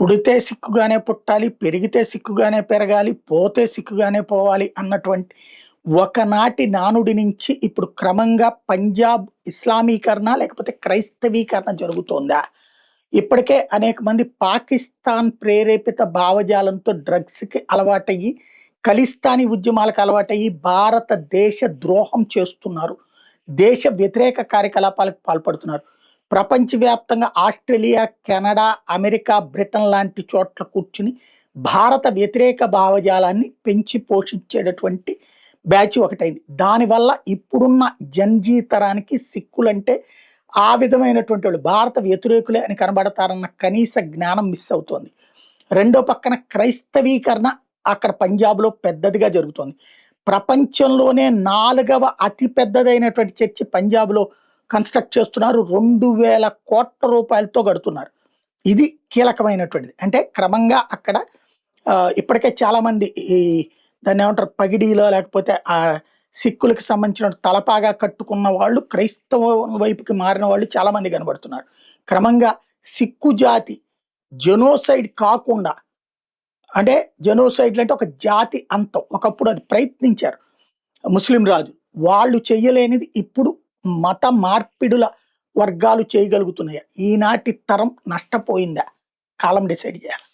పుడితే సిక్కుగానే పుట్టాలి, పెరిగితే సిక్కుగానే పెరగాలి, పోతే సిక్కుగానే పోవాలి అన్నటువంటి ఒకనాటి నానుడి నుంచి ఇప్పుడు క్రమంగా పంజాబ్ ఇస్లామీకరణ లేకపోతే క్రైస్తవీకరణ జరుగుతోందా? ఇప్పటికే అనేక మంది పాకిస్తాన్ ప్రేరేపిత భావజాలంతో డ్రగ్స్‌కి అలవాటయ్యి, ఖలిస్తానీ ఉద్యమాలకు అలవాటయ్యి భారతదేశ ద్రోహం చేస్తున్నారు. దేశ వ్యతిరేక కార్యకలాపాలకు పాల్పడుతున్నారు. ప్రపంచవ్యాప్తంగా ఆస్ట్రేలియా, కెనడా, అమెరికా, బ్రిటన్ లాంటి చోట్ల కూర్చుని భారత వ్యతిరేక భావజాలాన్ని పెంచి పోషించేటటువంటి బ్యాచ్ ఒకటైంది. దానివల్ల ఇప్పుడున్న జంజీ తరానికి సిక్కులంటే ఆ విధమైనటువంటి వాళ్ళు భారత వ్యతిరేకులే అని కనబడతారన్న కనీస జ్ఞానం మిస్ అవుతోంది. రెండో పక్కన క్రైస్తవీకరణ అక్కడ పంజాబ్‌లో పెద్దదిగా జరుగుతోంది. ప్రపంచంలోనే 4వ అతి పెద్దదైనటువంటి చర్చి పంజాబ్‌లో కన్‌స్ట్రక్ట్ చేస్తున్నారు. 2000 కోట్ల రూపాయలతో కడుతున్నారు. ఇది కీలకమైనటువంటిది. అంటే క్రమంగా అక్కడ ఇప్పటికే చాలామంది ఈ దాన్నేమంటారు పగిడీలో లేకపోతే సిక్కులకి సంబంధించిన తలపాగా కట్టుకున్న వాళ్ళు క్రైస్తవం వైపుకి మారిన వాళ్ళు చాలామంది కనబడుతున్నారు. క్రమంగా సిక్కు జాతి జెనోసైడ్ కాకుండా అంటే జెనోసైడ్‌లు అంటే ఒక జాతి అంతం. ఒకప్పుడు అది ప్రయత్నించారు ముస్లిం రాజులు. వాళ్ళు చెయ్యలేనిది ఇప్పుడు మత మార్పిడుల వర్గాలు చేయగలుగుతున్నాయా? ఈనాటి తరం నష్టపోయిందా? కాలం డిసైడ్ చేయాలి.